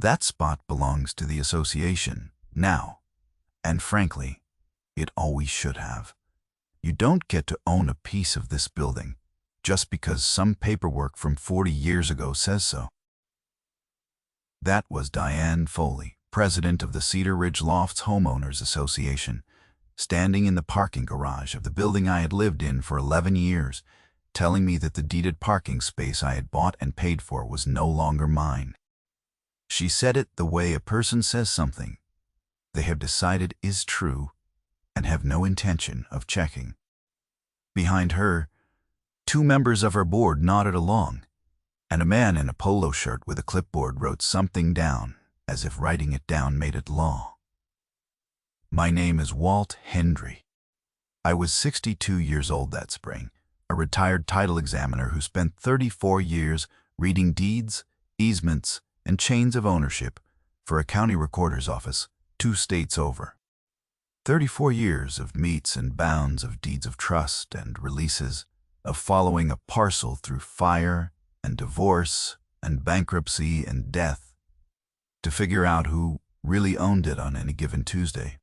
That spot belongs to the association now, and frankly, it always should have. You don't get to own a piece of this building just because some paperwork from 40 years ago says so. That was Diane Foley, president of the Cedar Ridge Lofts Homeowners Association, standing in the parking garage of the building I had lived in for 11 years, telling me that the deeded parking space I had bought and paid for was no longer mine. She said it the way a person says something they have decided is true and have no intention of checking. Behind her, two members of her board nodded along, and a man in a polo shirt with a clipboard wrote something down as if writing it down made it law. My name is Walt Hendry. I was 62 years old that spring, a retired title examiner who spent 34 years reading deeds, easements, and chains of ownership for a county recorder's office 2 states over. 34 years of meets and bounds of deeds of trust and releases, of following a parcel through fire and divorce and bankruptcy and death to figure out who really owned it on any given Tuesday.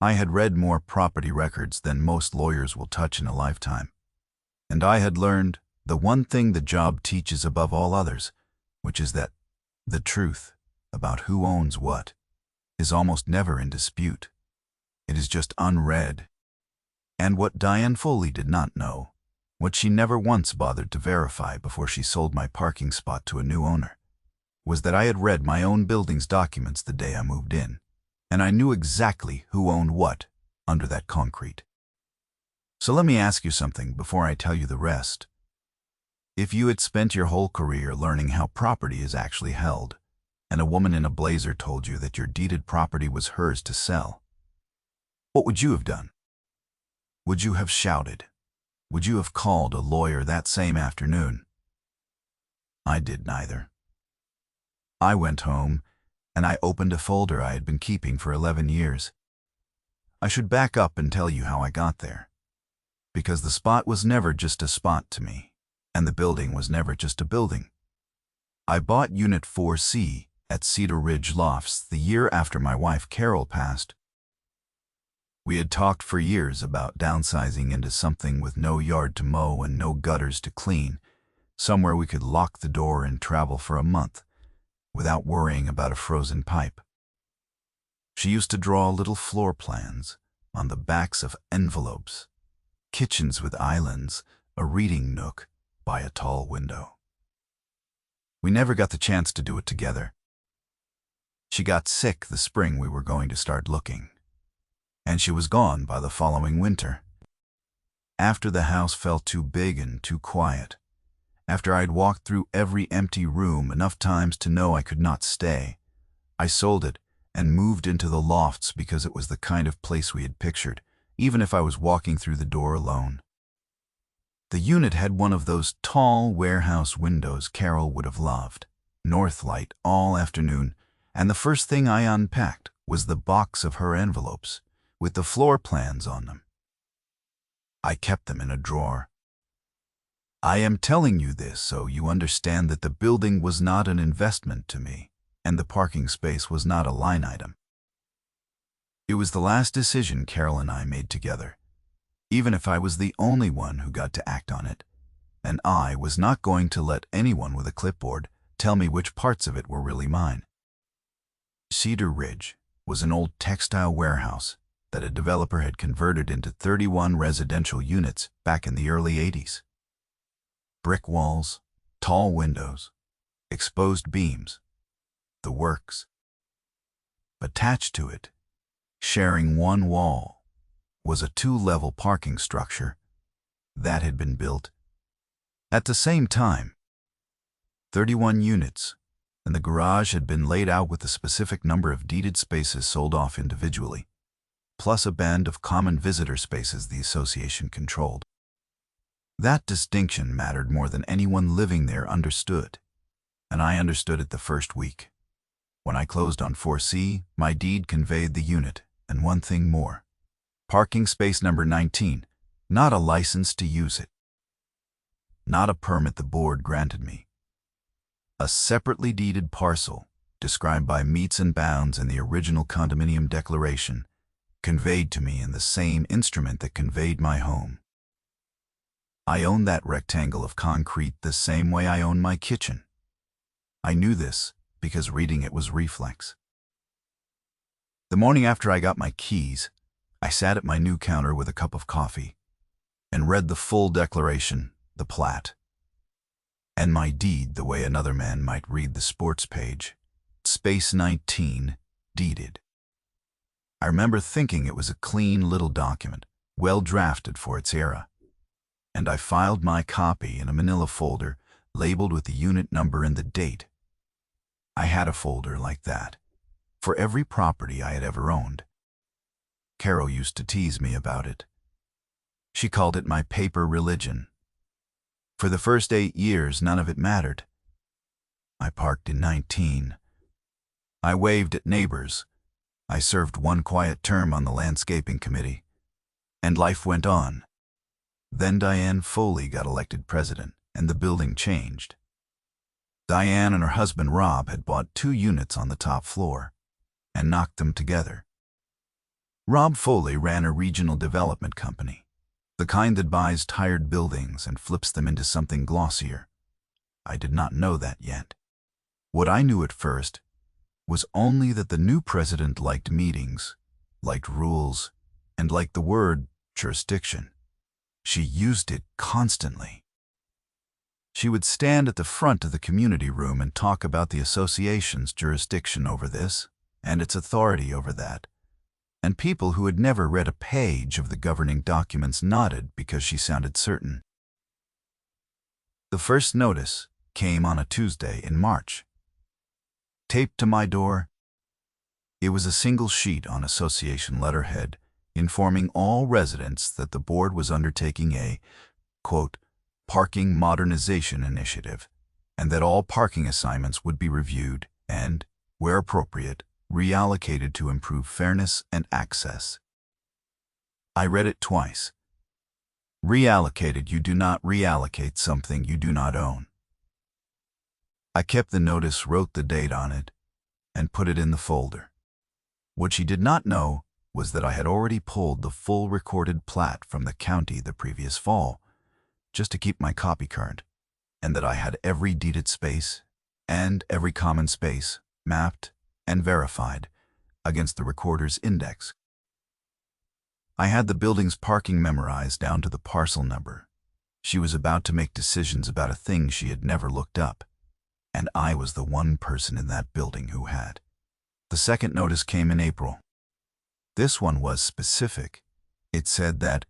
I had read more property records than most lawyers will touch in a lifetime, and I had learned the one thing the job teaches above all others, which is that the truth about who owns what is almost never in dispute. It is just unread. And what Diane Foley did not know, what she never once bothered to verify before she sold my parking spot to a new owner, was that I had read my own building's documents the day I moved in, and I knew exactly who owned what under that concrete. So let me ask you something before I tell you the rest. If you had spent your whole career learning how property is actually held, and a woman in a blazer told you that your deeded property was hers to sell, what would you have done? Would you have shouted? Would you have called a lawyer that same afternoon? I did neither. I went home, and I opened a folder I had been keeping for 11 years. I should back up and tell you how I got there, because the spot was never just a spot to me, and the building was never just a building. I bought Unit 4C at Cedar Ridge Lofts the year after my wife Carol passed. We had talked for years about downsizing into something with no yard to mow and no gutters to clean, somewhere we could lock the door and travel for a month without worrying about a frozen pipe. She used to draw little floor plans on the backs of envelopes, kitchens with islands, a reading nook by a tall window. We never got the chance to do it together. She got sick the spring we were going to start looking, and she was gone by the following winter. After the house felt too big and too quiet, after I'd walked through every empty room enough times to know I could not stay, I sold it and moved into the lofts because it was the kind of place we had pictured, even if I was walking through the door alone. The unit had one of those tall warehouse windows Carol would have loved, north light all afternoon, and the first thing I unpacked was the box of her envelopes with the floor plans on them. I kept them in a drawer. I am telling you this so you understand that the building was not an investment to me, and the parking space was not a line item. It was the last decision Carol and I made together, even if I was the only one who got to act on it, and I was not going to let anyone with a clipboard tell me which parts of it were really mine. Cedar Ridge was an old textile warehouse that a developer had converted into 31 residential units back in the early 80s. Brick walls, tall windows, exposed beams, the works. Attached to it, sharing one wall, was a 2-level parking structure that had been built at the same time. 31 units, and the garage had been laid out with a specific number of deeded spaces sold off individually, plus a band of common visitor spaces the association controlled. That distinction mattered more than anyone living there understood, and I understood it the first week. When I closed on 4C, my deed conveyed the unit, and one thing more. Parking space number 19, not a license to use it. Not a permit the board granted me. A separately deeded parcel described by meets and bounds in the original condominium declaration, conveyed to me in the same instrument that conveyed my home. I owned that rectangle of concrete the same way I own my kitchen. I knew this because reading it was reflex. The morning after I got my keys, I sat at my new counter with a cup of coffee and read the full declaration, the plat, and my deed the way another man might read the sports page. Space 19, deeded. I remember thinking it was a clean little document, well drafted for its era, and I filed my copy in a manila folder labeled with the unit number and the date. I had a folder like that for every property I had ever owned. Carol used to tease me about it. She called it my paper religion. For the first 8 years, none of it mattered. I parked in 19. I waved at neighbors. I served one quiet term on the landscaping committee. And life went on. Then Diane Foley got elected president, and the building changed. Diane and her husband Rob had bought 2 units on the top floor and knocked them together. Rob Foley ran a regional development company, the kind that buys tired buildings and flips them into something glossier. I did not know that yet. What I knew at first was only that the new president liked meetings, liked rules, and liked the word jurisdiction. She used it constantly. She would stand at the front of the community room and talk about the association's jurisdiction over this and its authority over that, and people who had never read a page of the governing documents nodded because she sounded certain. The first notice came on a Tuesday in March. Taped to my door, it was a single sheet on association letterhead informing all residents that the board was undertaking a, quote, parking modernization initiative, and that all parking assignments would be reviewed and, where appropriate, reallocated to improve fairness and access. I read it twice. Reallocated, you do not reallocate something you do not own. I kept the notice, wrote the date on it, and put it in the folder. What she did not know was that I had already pulled the full recorded plat from the county the previous fall, just to keep my copy current, and that I had every deeded space and every common space mapped and verified against the recorder's index. I had the building's parking memorized down to the parcel number. She was about to make decisions about a thing she had never looked up, and I was the one person in that building who had. The second notice came in April. This one was specific. It said that,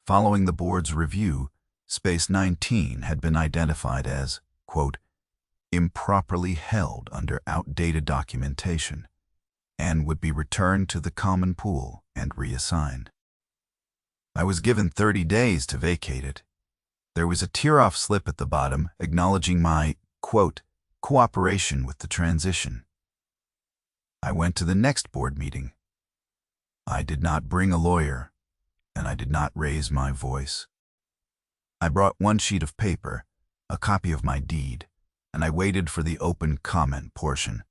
following the board's review, Space 19 had been identified as, quote, improperly held under outdated documentation, and would be returned to the common pool and reassigned. I was given 30 days to vacate it. There was a tear-off slip at the bottom acknowledging my, quote, cooperation with the transition. I went to the next board meeting. I did not bring a lawyer, and I did not raise my voice. I brought one sheet of paper, a copy of my deed, and I waited for the open comment portion.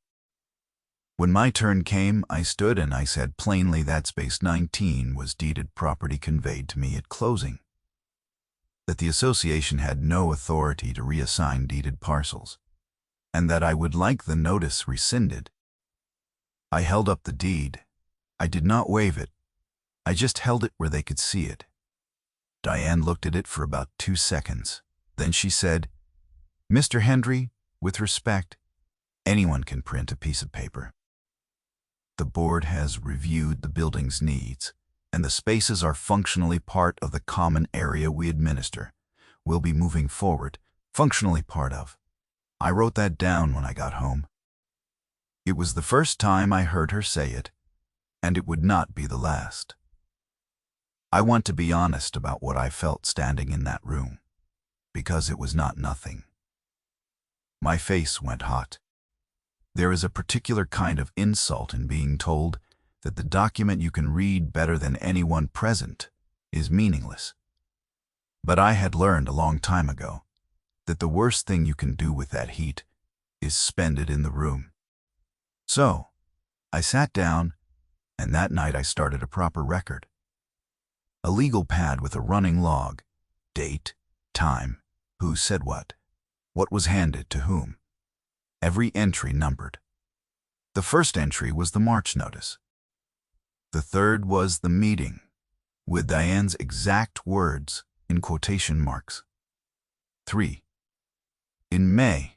When my turn came, I stood and I said plainly that Space 19 was deeded property conveyed to me at closing, that the association had no authority to reassign deeded parcels, and that I would like the notice rescinded. I held up the deed. I did not wave it. I just held it where they could see it. Diane looked at it for about 2 seconds. Then she said, Mr. Hendry, with respect, anyone can print a piece of paper. The board has reviewed the building's needs, and the spaces are functionally part of the common area we administer. We'll be moving forward, functionally part of. I wrote that down when I got home. It was the first time I heard her say it, and it would not be the last. I want to be honest about what I felt standing in that room, because it was not nothing. My face went hot. There is a particular kind of insult in being told that the document you can read better than anyone present is meaningless. But I had learned a long time ago that the worst thing you can do with that heat is spend it in the room. So, I sat down, and that night I started a proper record. A legal pad with a running log, date, time, who said what was handed to whom. Every entry numbered. The first entry was the March notice. The third was the meeting, with Diane's exact words in quotation marks. 3. In May,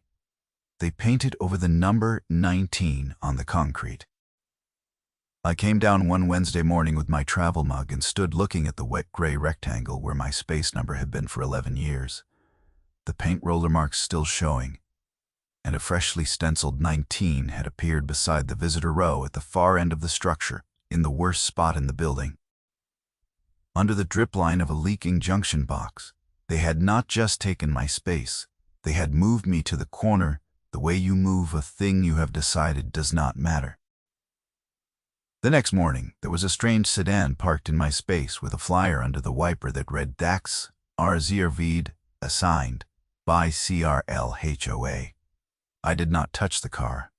they painted over the number 19 on the concrete. I came down one Wednesday morning with my travel mug and stood looking at the wet gray rectangle where my space number had been for 11 years. The paint roller marks still showing, and a freshly stenciled 19 had appeared beside the visitor row at the far end of the structure, in the worst spot in the building. Under the drip line of a leaking junction box, they had not just taken my space, they had moved me to the corner the way you move a thing you have decided does not matter. The next morning, there was a strange sedan parked in my space with a flyer under the wiper that read Dax Reserved, assigned, by HOA. I did not touch the car.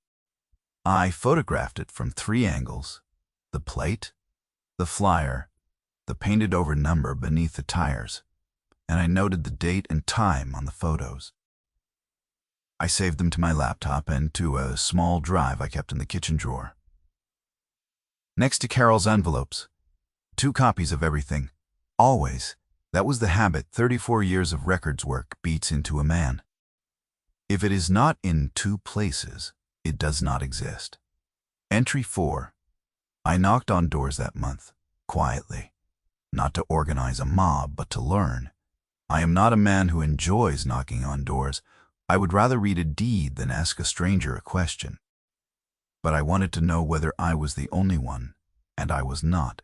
I photographed it from 3 angles: the plate, the flyer, the painted-over number beneath the tires, and I noted the date and time on the photos. I saved them to my laptop and to a small drive I kept in the kitchen drawer. Next to Carol's envelopes, 2 copies of everything. Always. That was the habit 34 years of records work beats into a man. If it is not in 2 places, it does not exist. Entry 4. I knocked on doors that month, quietly. Not to organize a mob, but to learn. I am not a man who enjoys knocking on doors. I would rather read a deed than ask a stranger a question. But I wanted to know whether I was the only one, and I was not.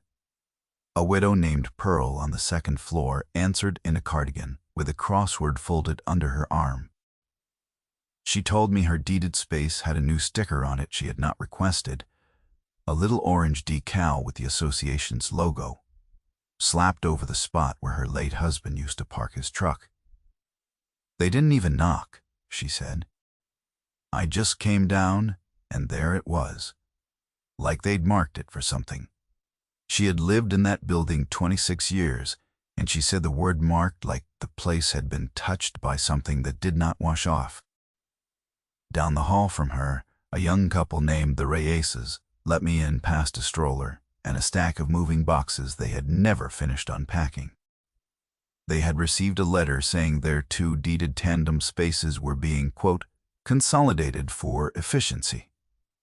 A widow named Pearl on the 2nd floor answered in a cardigan, with a crossword folded under her arm. She told me her deeded space had a new sticker on it she had not requested, a little orange decal with the association's logo, slapped over the spot where her late husband used to park his truck. They didn't even knock, she said. I just came down, and there it was, like they'd marked it for something. She had lived in that building 26 years, and she said the word marked like the place had been touched by something that did not wash off. Down the hall from her, a young couple named the Reyeses let me in past a stroller and a stack of moving boxes they had never finished unpacking. They had received a letter saying their 2 deeded tandem spaces were being, quote, consolidated for efficiency,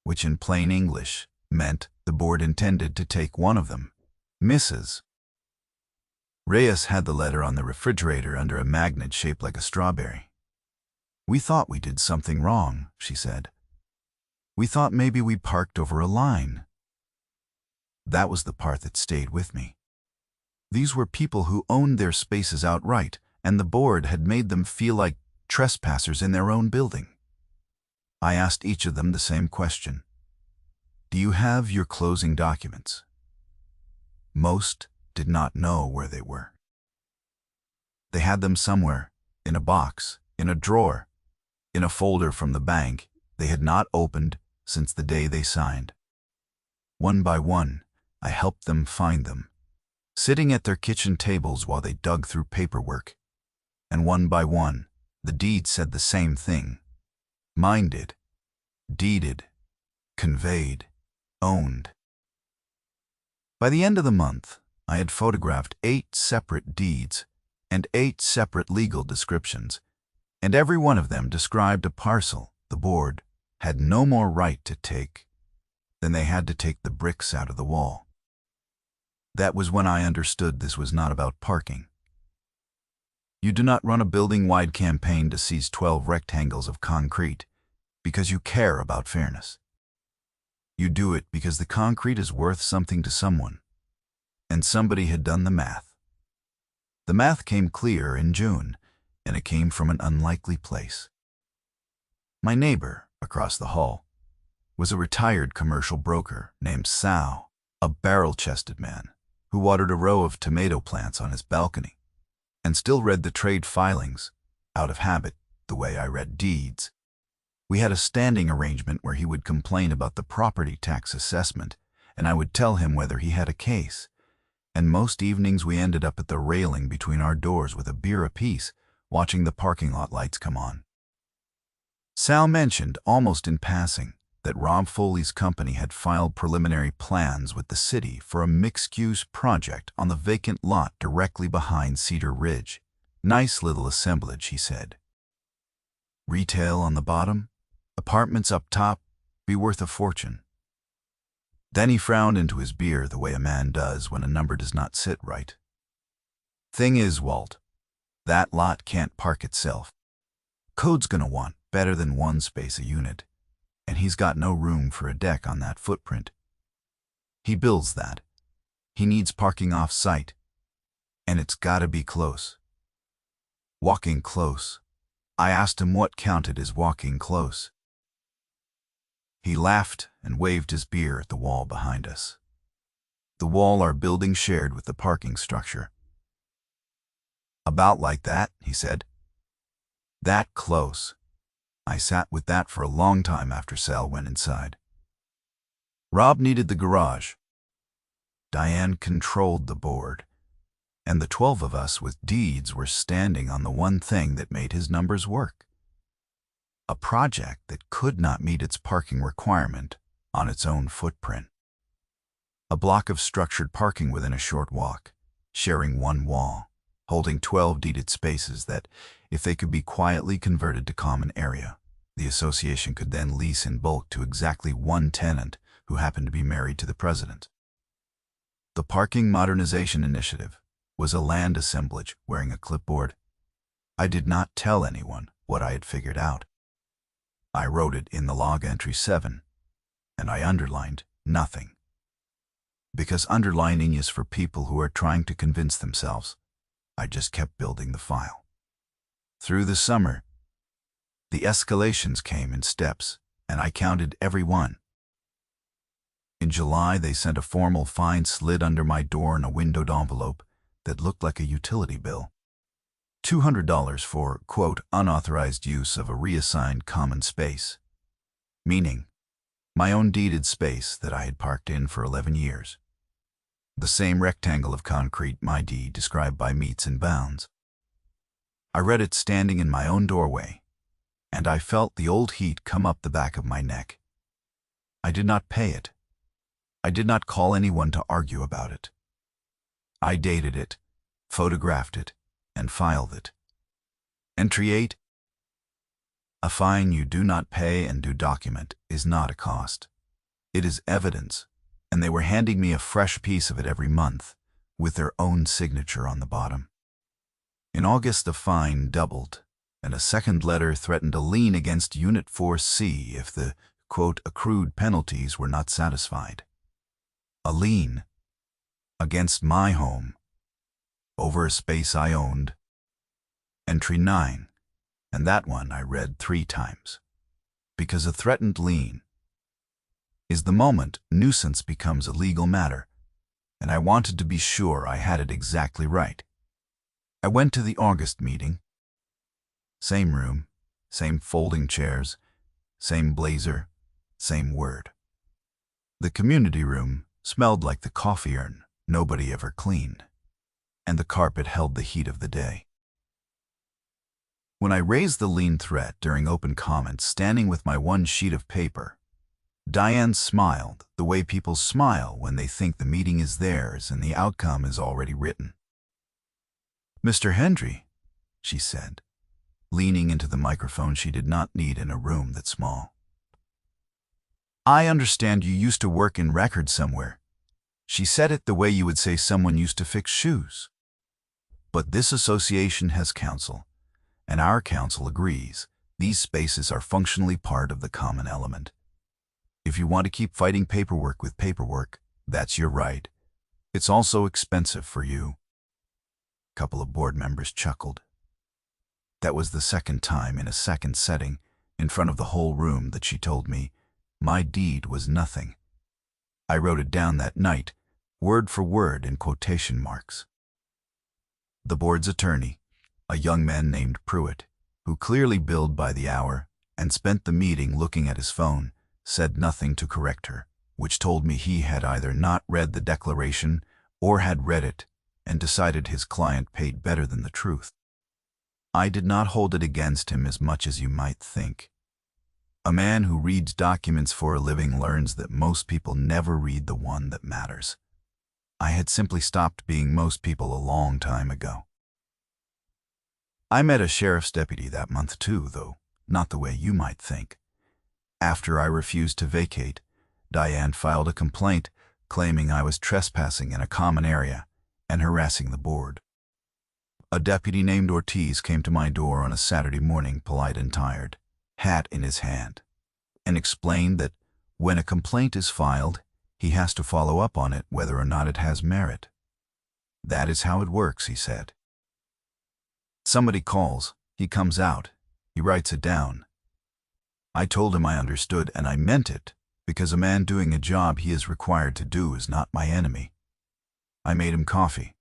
which in plain English meant the board intended to take one of them, Mrs. Reyes had the letter on the refrigerator under a magnet shaped like a strawberry. We thought we did something wrong, she said. We thought maybe we parked over a line. That was the part that stayed with me. These were people who owned their spaces outright, and the board had made them feel like trespassers in their own building. I asked each of them the same question. Do you have your closing documents? Most did not know where they were. They had them somewhere, in a box, in a drawer, in a folder from the bank they had not opened since the day they signed. One by one, I helped them find them, sitting at their kitchen tables while they dug through paperwork. And one by one, the deed said the same thing. Minded, deeded, conveyed, owned. By the end of the month, I had photographed 8 separate deeds and 8 separate legal descriptions, and every one of them described a parcel the board had no more right to take than they had to take the bricks out of the wall. That was when I understood this was not about parking. You do not run a building-wide campaign to seize 12 rectangles of concrete because you care about fairness. You do it because the concrete is worth something to someone, and somebody had done the math. The math came clear in June, and it came from an unlikely place. My neighbor across the hall was a retired commercial broker named Sal, a barrel-chested man who watered a row of tomato plants on his balcony and still read the trade filings, out of habit, the way I read deeds. We had a standing arrangement where he would complain about the property tax assessment, and I would tell him whether he had a case. And most evenings we ended up at the railing between our doors with a beer apiece, watching the parking lot lights come on. Sal mentioned, almost in passing, that Rob Foley's company had filed preliminary plans with the city for a mixed-use project on the vacant lot directly behind Cedar Ridge. Nice little assemblage, he said. Retail on the bottom, apartments up top, be worth a fortune. Then he frowned into his beer the way a man does when a number does not sit right. Thing is, Walt, that lot can't park itself. Code's gonna want better than one space a unit, and he's got no room for a deck on that footprint. He builds that. He needs parking off-site, and it's gotta be close. Walking close. I asked him what counted as walking close. He laughed and waved his beer at the wall behind us. The wall our building shared with the parking structure. About like that, he said. That close. I sat with that for a long time after Sal went inside. Rob needed the garage. Diane controlled the board, and the 12 of us with deeds were standing on the one thing that made his numbers work. A project that could not meet its parking requirement on its own footprint. A block of structured parking within a short walk, sharing one wall, holding 12 deeded spaces that, if they could be quietly converted to common area, the association could then lease in bulk to exactly one tenant who happened to be married to the president. The Parking Modernization Initiative was a land assemblage wearing a clipboard. I did not tell anyone what I had figured out. I wrote it in the log entry 7, and I underlined nothing. Because underlining is for people who are trying to convince themselves. I just kept building the file. Through the summer, the escalations came in steps, and I counted every one. In July, they sent a formal fine slid under my door in a windowed envelope that looked like a utility bill. $200 for, quote, unauthorized use of a reassigned common space, meaning my own deeded space that I had parked in for 11 years. The same rectangle of concrete my deed described by meets and bounds. I read it standing in my own doorway, and I felt the old heat come up the back of my neck. I did not pay it. I did not call anyone to argue about it. I dated it, photographed it, and filed it. Entry 8. A fine you do not pay and do document is not a cost. It is evidence, and they were handing me a fresh piece of it every month, with their own signature on the bottom. In August, the fine doubled, and a second letter threatened a lien against Unit 4C if the, quote, accrued penalties were not satisfied. A lien against my home over a space I owned. Entry 9, and that one I read 3 times, because a threatened lien is the moment nuisance becomes a legal matter, and I wanted to be sure I had it exactly right. I went to the August meeting. Same room, same folding chairs, same blazer, same word. The community room smelled like the coffee urn nobody ever cleaned, and the carpet held the heat of the day. When I raised the lien threat during open comments, standing with my one sheet of paper, Diane smiled the way people smile when they think the meeting is theirs and the outcome is already written. "Mr. Hendry," she said, leaning into the microphone she did not need in a room that small. "I understand you used to work in records somewhere." She said it the way you would say someone used to fix shoes. "But this association has counsel, and our counsel agrees these spaces are functionally part of the common element. If you want to keep fighting paperwork with paperwork, that's your right. It's also expensive for you." A couple of board members chuckled. That was the second time in a second setting, in front of the whole room, that she told me my deed was nothing. I wrote it down that night, word for word in quotation marks. The board's attorney, a young man named Pruitt, who clearly billed by the hour and spent the meeting looking at his phone, said nothing to correct her, which told me he had either not read the declaration or had read it and decided his client paid better than the truth. I did not hold it against him as much as you might think. A man who reads documents for a living learns that most people never read the one that matters. I had simply stopped being most people a long time ago. I met a sheriff's deputy that month too, though not the way you might think. After I refused to vacate, Diane filed a complaint claiming I was trespassing in a common area and harassing the board. A deputy named Ortiz came to my door on a Saturday morning, polite and tired, hat in his hand, and explained that when a complaint is filed, he has to follow up on it whether or not it has merit. That is how it works, he said. Somebody calls, he comes out, he writes it down. I told him I understood, and I meant it, because a man doing a job he is required to do is not my enemy. I made him coffee.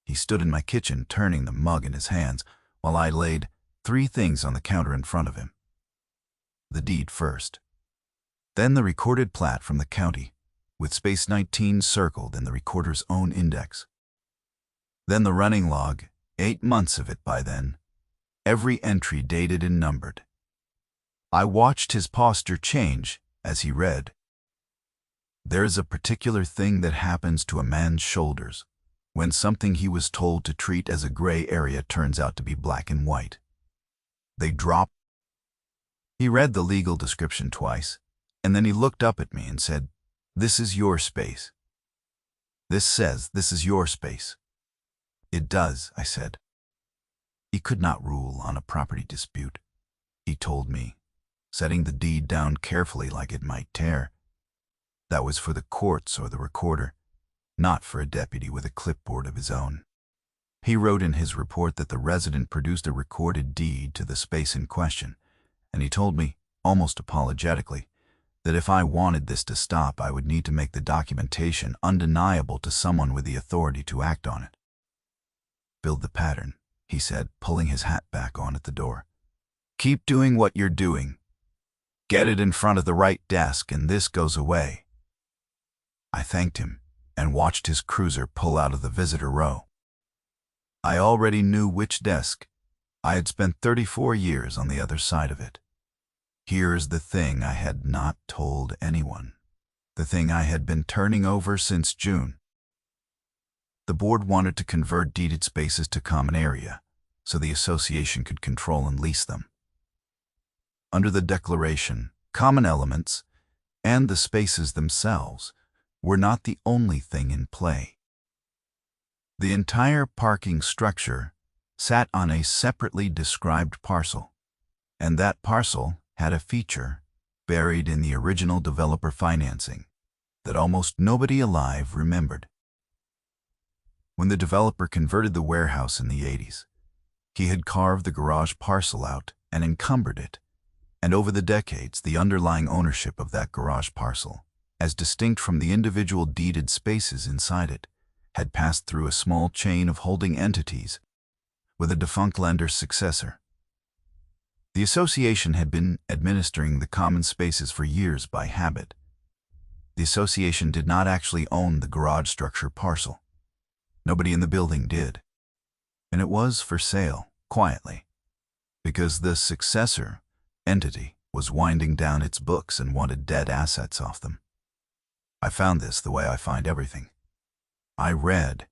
He stood in my kitchen turning the mug in his hands while I laid 3 things on the counter in front of him. The deed first. Then the recorded plat from the county, with space 19 circled in the recorder's own index. Then the running log, 8 months of it by then, every entry dated and numbered. I watched his posture change as he read. There's a particular thing that happens to a man's shoulders when something he was told to treat as a gray area turns out to be black and white. They drop. He read the legal description twice, and then he looked up at me and said, "This is your space. This says this is your space." "It does," I said. He could not rule on a property dispute, he told me, setting the deed down carefully like it might tear. That was for the courts or the recorder, not for a deputy with a clipboard of his own. He wrote in his report that the resident produced a recorded deed to the space in question, and he told me, almost apologetically, that if I wanted this to stop, I would need to make the documentation undeniable to someone with the authority to act on it. "Build the pattern," he said, pulling his hat back on at the door. "Keep doing what you're doing. Get it in front of the right desk and this goes away." I thanked him and watched his cruiser pull out of the visitor row. I already knew which desk. I had spent 34 years on the other side of it. Here's the thing I had not told anyone. The thing I had been turning over since June. The board wanted to convert deeded spaces to common area, so the association could control and lease them. Under the declaration, common elements and the spaces themselves were not the only thing in play. The entire parking structure sat on a separately described parcel, and that parcel had a feature buried in the original developer financing that almost nobody alive remembered. When the developer converted the warehouse in the 80s, he had carved the garage parcel out and encumbered it, and over the decades, the underlying ownership of that garage parcel, as distinct from the individual deeded spaces inside it, had passed through a small chain of holding entities with a defunct lender's successor. The association had been administering the common spaces for years by habit. The association did not actually own the garage structure parcel. Nobody in the building did. And it was for sale, quietly, because the successor entity was winding down its books and wanted dead assets off them. I found this the way I find everything. I read.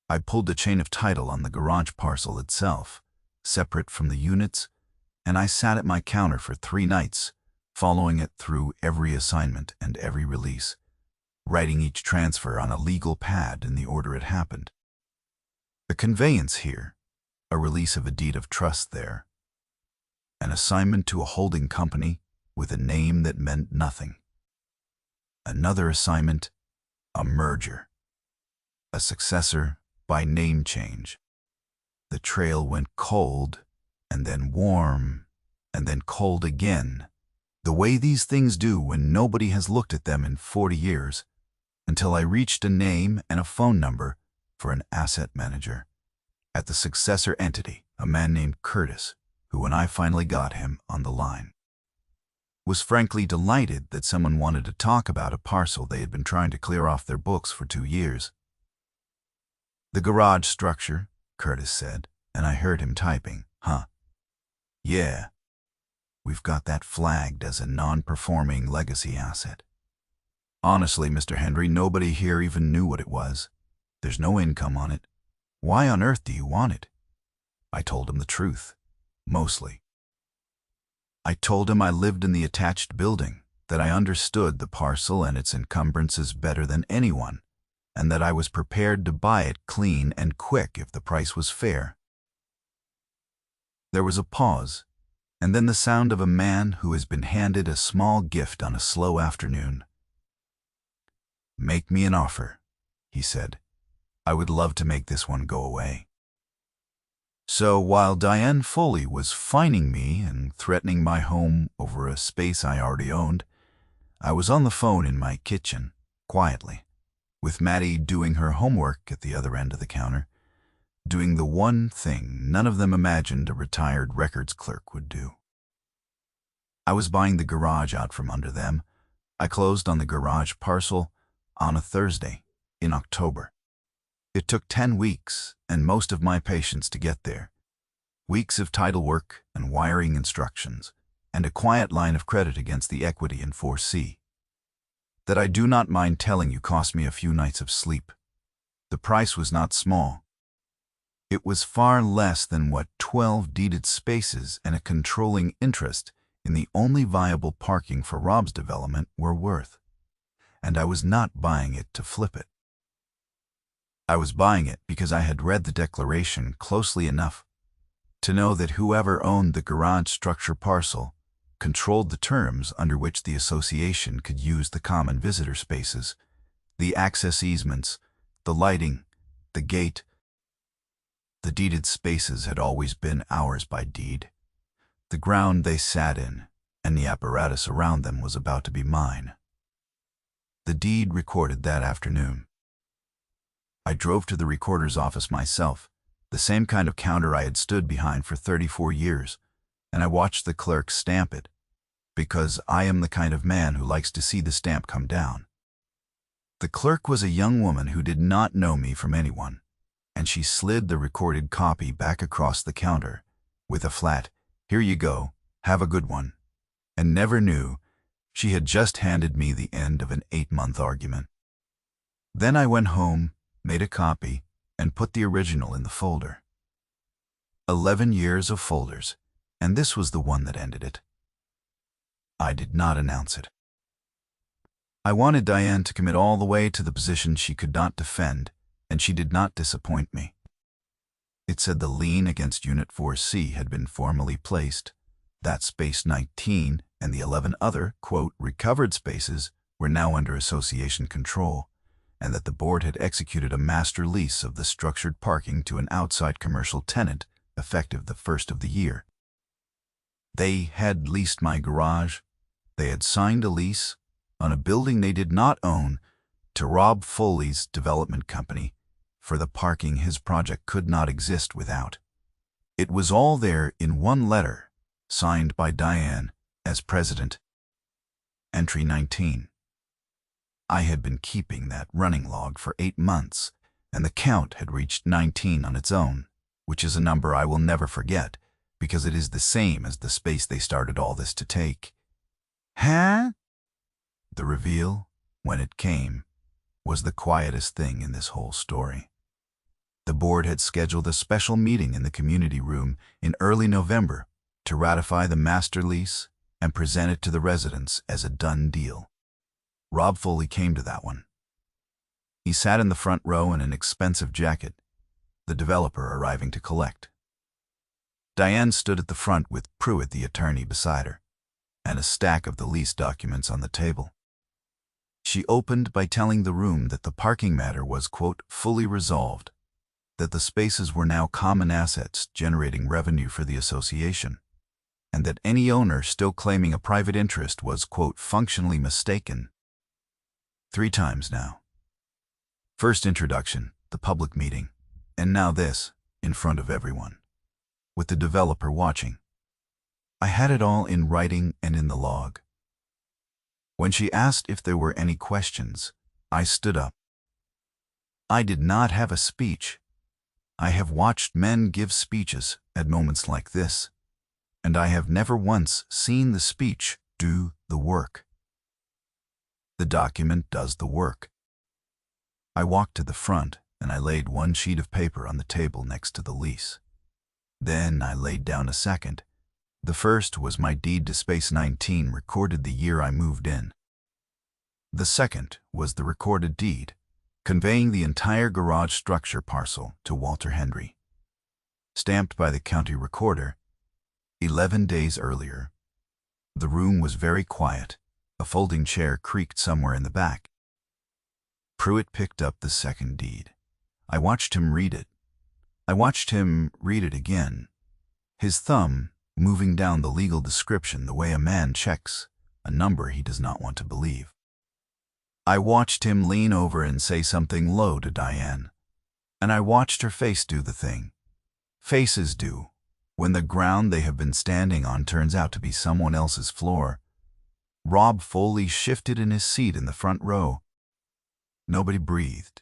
I pulled the chain of title on the garage parcel itself, separate from the units, and I sat at my counter for 3 nights, following it through every assignment and every release, writing each transfer on a legal pad in the order it happened. A conveyance here, a release of a deed of trust there, an assignment to a holding company with a name that meant nothing. Another assignment, a merger. A successor by name change. The trail went cold, and then warm, and then cold again, the way these things do when nobody has looked at them in 40 years, until I reached a name and a phone number for an asset manager at the successor entity, a man named Curtis, who, when I finally got him on the line, was frankly delighted that someone wanted to talk about a parcel they had been trying to clear off their books for 2 years. "The garage structure," Curtis said, and I heard him typing. "Huh. Yeah. We've got that flagged as a non-performing legacy asset. Honestly, Mr. Henry, nobody here even knew what it was. There's no income on it. Why on earth do you want it?" I told him the truth. Mostly. I told him I lived in the attached building, that I understood the parcel and its encumbrances better than anyone, and that I was prepared to buy it clean and quick if the price was fair. There was a pause, and then the sound of a man who has been handed a small gift on a slow afternoon. "Make me an offer," he said. "I would love to make this one go away." So while Diane Foley was fining me and threatening my home over a space I already owned, I was on the phone in my kitchen, quietly, with Maddie doing her homework at the other end of the counter, doing the one thing none of them imagined a retired records clerk would do. I was buying the garage out from under them. I closed on the garage parcel on a Thursday in October. It took 10 weeks and most of my patience to get there. Weeks of title work and wiring instructions, and a quiet line of credit against the equity in 4C. That I do not mind telling you cost me a few nights of sleep. The price was not small. It was far less than what 12 deeded spaces and a controlling interest in the only viable parking for Rob's development were worth. And I was not buying it to flip it. I was buying it because I had read the declaration closely enough to know that whoever owned the garage structure parcel controlled the terms under which the association could use the common visitor spaces, the access easements, the lighting, the gate. The deeded spaces had always been ours by deed. The ground they sat in and the apparatus around them was about to be mine. The deed recorded that afternoon. I drove to the recorder's office myself, the same kind of counter I had stood behind for 34 years, and I watched the clerk stamp it, because I am the kind of man who likes to see the stamp come down. The clerk was a young woman who did not know me from anyone, and she slid the recorded copy back across the counter with a flat, "Here you go, have a good one," and never knew she had just handed me the end of an 8-month argument. Then I went home, made a copy, and put the original in the folder. 11 years of folders, and this was the one that ended it. I did not announce it. I wanted Diane to commit all the way to the position she could not defend, and she did not disappoint me. It said the lien against Unit 4C had been formally placed, that Space 19 and the 11 other, quote, recovered spaces were now under association control, and that the board had executed a master lease of the structured parking to an outside commercial tenant effective the first of the year. They had leased my garage. They had signed a lease on a building they did not own to Rob Foley's development company for the parking his project could not exist without. It was all there in one letter, signed by Diane as president. Entry 19. I had been keeping that running log for 8 months, and the count had reached 19 on its own, which is a number I will never forget, because it is the same as the space they started all this to take. Huh? The reveal, when it came, was the quietest thing in this whole story. The board had scheduled a special meeting in the community room in early November to ratify the master lease and present it to the residents as a done deal. Rob Foley came to that one. He sat in the front row in an expensive jacket, the developer arriving to collect. Diane stood at the front with Pruitt, the attorney, beside her, and a stack of the lease documents on the table. She opened by telling the room that the parking matter was, quote, fully resolved, that the spaces were now common assets generating revenue for the association, and that any owner still claiming a private interest was, quote, functionally mistaken. 3 times now. First introduction, the public meeting, and now this, in front of everyone, with the developer watching. I had it all in writing and in the log. When she asked if there were any questions, I stood up. I did not have a speech. I have watched men give speeches at moments like this, and I have never once seen the speech do the work. The document does the work. I walked to the front and I laid one sheet of paper on the table next to the lease. Then I laid down a second. The first was my deed to Space 19, recorded the year I moved in. The second was the recorded deed, conveying the entire garage structure parcel to Walter Henry, stamped by the county recorder 11 days earlier. The room was very quiet. A folding chair creaked somewhere in the back. Pruitt picked up the second deed. I watched him read it. I watched him read it again, his thumb moving down the legal description the way a man checks a number he does not want to believe. I watched him lean over and say something low to Diane, and I watched her face do the thing faces do when the ground they have been standing on turns out to be someone else's floor. Rob Foley shifted in his seat in the front row. Nobody breathed.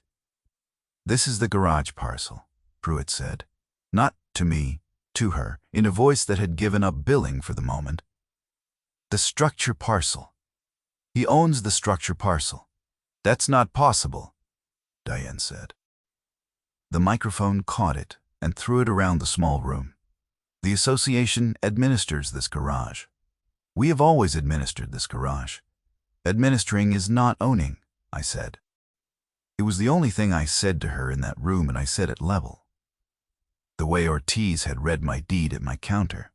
"This is the garage parcel," Pruitt said. Not to me, to her, in a voice that had given up billing for the moment. "The structure parcel. He owns the structure parcel." "That's not possible," Diane said. The microphone caught it and threw it around the small room. "The association administers this garage. We have always administered this garage. Administering is not owning," I said. It was the only thing I said to her in that room, and I said it level. The way Ortiz had read my deed at my counter.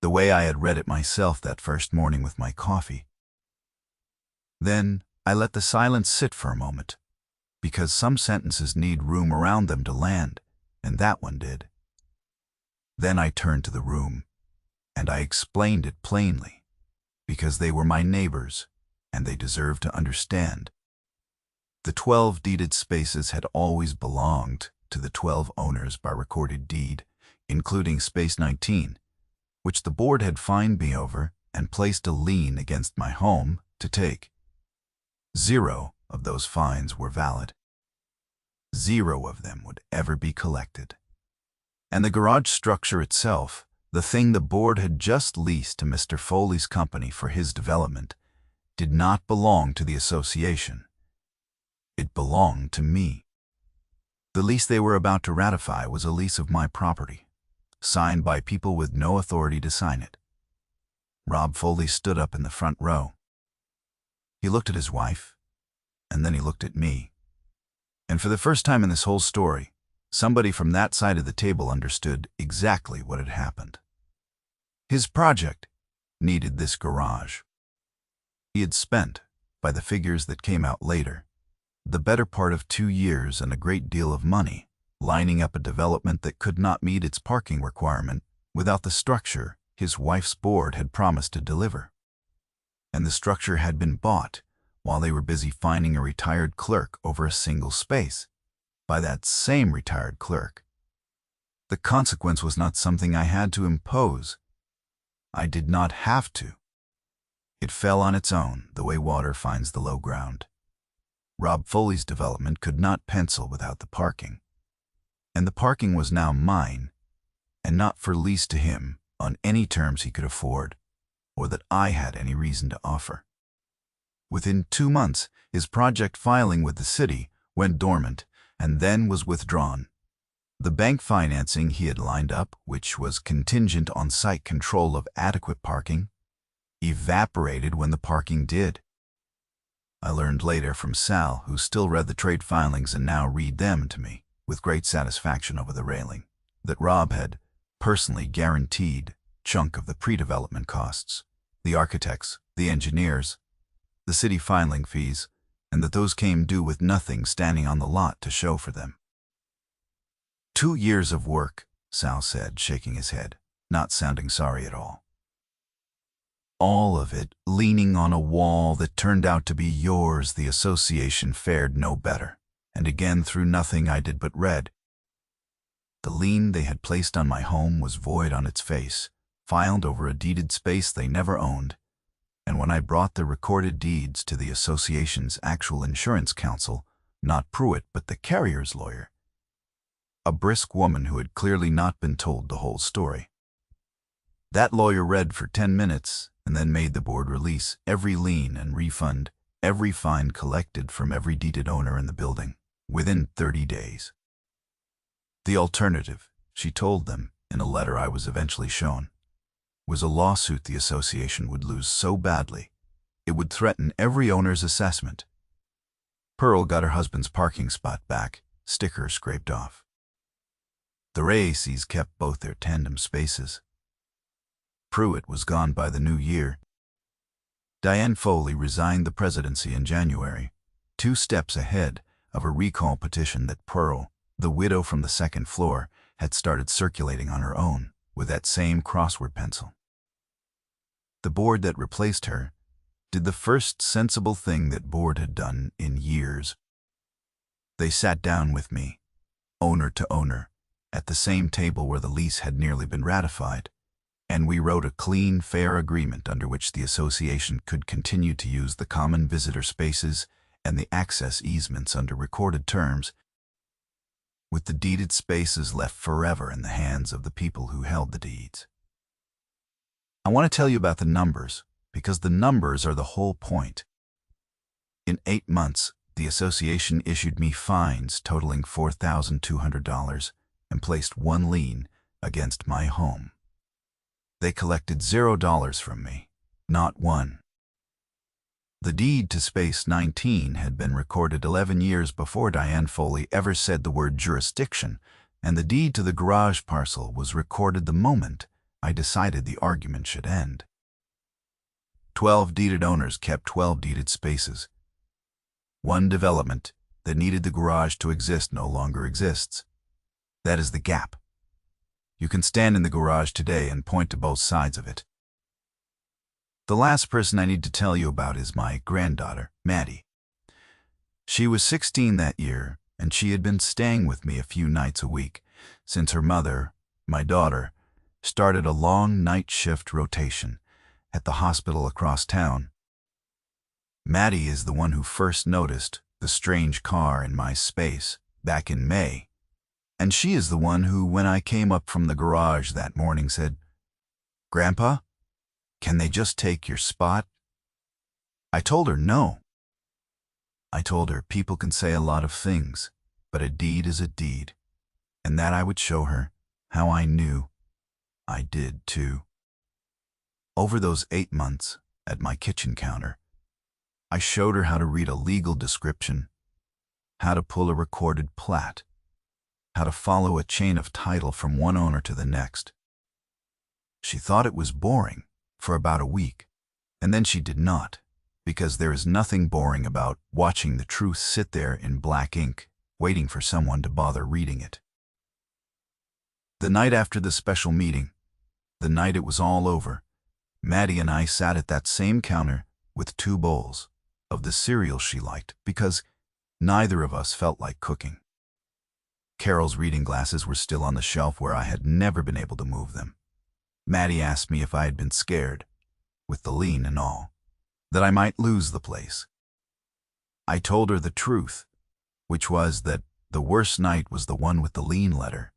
The way I had read it myself that first morning with my coffee. Then I let the silence sit for a moment, because some sentences need room around them to land, and that one did. Then I turned to the room, and I explained it plainly, because they were my neighbors, and they deserved to understand. The 12 deeded spaces had always belonged to the 12 owners by recorded deed, including Space 19, which the board had fined me over and placed a lien against my home to take. 0 of those fines were valid. 0 of them would ever be collected. And the garage structure itself, the thing the board had just leased to Mr. Foley's company for his development, did not belong to the association. It belonged to me. The lease they were about to ratify was a lease of my property, signed by people with no authority to sign it. Rob Foley stood up in the front row. He looked at his wife, and then he looked at me. And for the first time in this whole story, somebody from that side of the table understood exactly what had happened. His project needed this garage. He had spent, by the figures that came out later, the better part of 2 years and a great deal of money lining up a development that could not meet its parking requirement without the structure his wife's board had promised to deliver. And the structure had been bought while they were busy finding a retired clerk over a single space by that same retired clerk. The consequence was not something I had to impose. I did not have to. It fell on its own, the way water finds the low ground. Rob Foley's development could not pencil without the parking. And the parking was now mine, and not for lease to him on any terms he could afford, or that I had any reason to offer. Within 2 months, his project filing with the city went dormant and then was withdrawn. The bank financing he had lined up, which was contingent on site control of adequate parking, evaporated when the parking did. I learned later from Sal, who still read the trade filings and now read them to me with great satisfaction over the railing, that Rob had personally guaranteed a chunk of the pre-development costs, the architects, the engineers, the city filing fees, and that those came due with nothing standing on the lot to show for them. 2 years of work, Sal said, shaking his head, not sounding sorry at all. All of it leaning on a wall that turned out to be yours. The association fared no better, and again through nothing I did but read. The lien they had placed on my home was void on its face, filed over a deeded space they never owned, and when I brought the recorded deeds to the association's actual insurance counsel, not Pruitt but the carrier's lawyer, a brisk woman who had clearly not been told the whole story. That lawyer read for 10 minutes and then made the board release every lien and refund every fine collected from every deeded owner in the building within 30 days. The alternative, she told them in a letter I was eventually shown, was a lawsuit the association would lose so badly it would threaten every owner's assessment. Pearl got her husband's parking spot back, sticker scraped off. The Races kept both their tandem spaces. Pruitt was gone by the new year. Diane Foley resigned the presidency in January, 2 steps ahead of a recall petition that Pearl, the widow from the second floor, had started circulating on her own with that same crossword pencil. The board that replaced her did the first sensible thing that board had done in years. They sat down with me, owner to owner, at the same table where the lease had nearly been ratified, and we wrote a clean, fair agreement under which the association could continue to use the common visitor spaces and the access easements under recorded terms, with the deeded spaces left forever in the hands of the people who held the deeds. I want to tell you about the numbers, because the numbers are the whole point. In 8 months, the association issued me fines totaling $4,200 and placed 1 lien against my home. They collected $0 from me, not one. The deed to Space 19 had been recorded 11 years before Diane Foley ever said the word jurisdiction, and the deed to the garage parcel was recorded the moment I decided the argument should end. 12 deeded owners kept 12 deeded spaces. One development that needed the garage to exist no longer exists. That is the gap. You can stand in the garage today and point to both sides of it. The last person I need to tell you about is my granddaughter, Maddie. She was 16 that year, and she had been staying with me a few nights a week since her mother, my daughter, started a long night shift rotation at the hospital across town. Maddie is the one who first noticed the strange car in my space back in May, and she is the one who, when I came up from the garage that morning, said, "Grandpa, can they just take your spot?" I told her no. I told her people can say a lot of things, but a deed is a deed, and that I would show her how I knew I did too. Over those 8 months at my kitchen counter, I showed her how to read a legal description, how to pull a recorded plat, how to follow a chain of title from one owner to the next. She thought it was boring for about a week, and then she did not, because there is nothing boring about watching the truth sit there in black ink, waiting for someone to bother reading it. The night after the special meeting, the night it was all over, Maddie and I sat at that same counter with 2 bowls of the cereal she liked because neither of us felt like cooking. Carol's reading glasses were still on the shelf where I had never been able to move them. Maddie asked me if I had been scared, with the lien and all, that I might lose the place. I told her the truth, which was that the worst night was the one with the lien letter,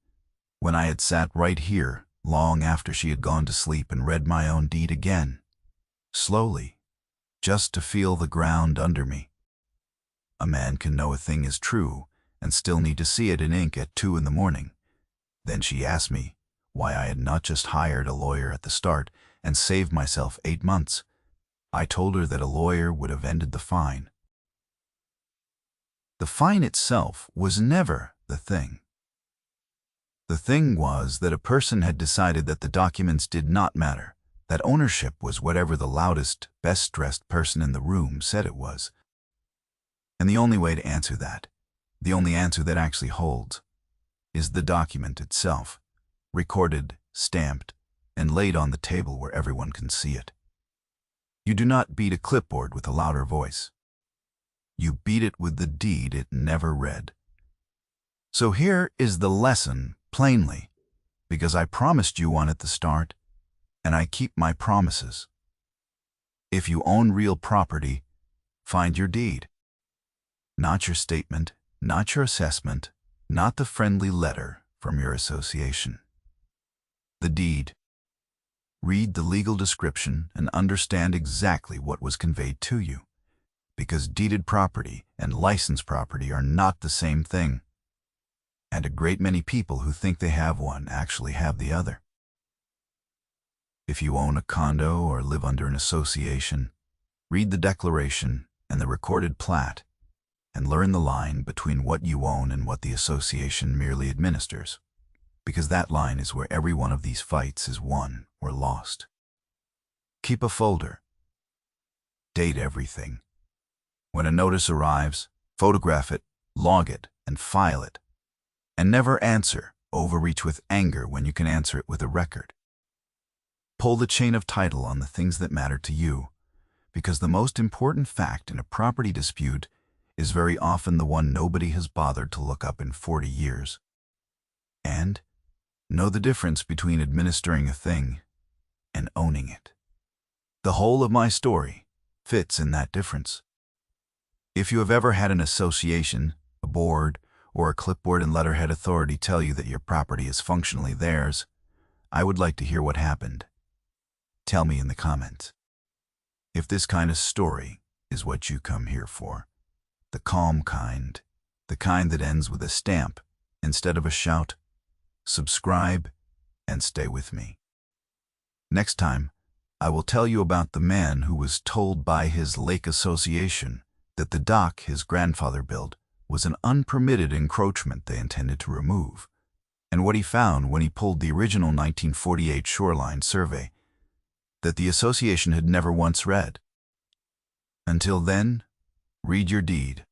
when I had sat right here long after she had gone to sleep and read my own deed again, slowly, just to feel the ground under me. A man can know a thing is true and still need to see it in ink at 2 in the morning. Then she asked me why I had not just hired a lawyer at the start and saved myself 8 months. I told her that a lawyer would have ended the fine. The fine itself was never the thing. The thing was that a person had decided that the documents did not matter, that ownership was whatever the loudest, best-dressed person in the room said it was. And the only way to answer that, the only answer that actually holds, is the document itself, recorded, stamped, and laid on the table where everyone can see it. You do not beat a clipboard with a louder voice. You beat it with the deed it never read. So here is the lesson, plainly, because I promised you one at the start. and I keep my promises. If you own real property, find your deed. Not your statement, not your assessment, not the friendly letter from your association. The deed. Read the legal description and understand exactly what was conveyed to you, because deeded property and licensed property are not the same thing. And a great many people who think they have one actually have the other. If you own a condo or live under an association, read the declaration and the recorded plat, and learn the line between what you own and what the association merely administers, because that line is where every one of these fights is won or lost. Keep a folder. Date everything. When a notice arrives, photograph it, log it, and file it. And never overreach with anger when you can answer it with a record. Pull the chain of title on the things that matter to you, because the most important fact in a property dispute is very often the one nobody has bothered to look up in 40 years. And know the difference between administering a thing and owning it. The whole of my story fits in that difference. If you have ever had an association, a board, or a clipboard and letterhead authority tell you that your property is functionally theirs, I would like to hear what happened. Tell me in the comments. If this kind of story is what you come here for, the calm kind, the kind that ends with a stamp instead of a shout, subscribe and stay with me. Next time, I will tell you about the man who was told by his lake association that the dock his grandfather built was an unpermitted encroachment they intended to remove, and what he found when he pulled the original 1948 shoreline survey that the association had never once read. Until then, read your deed.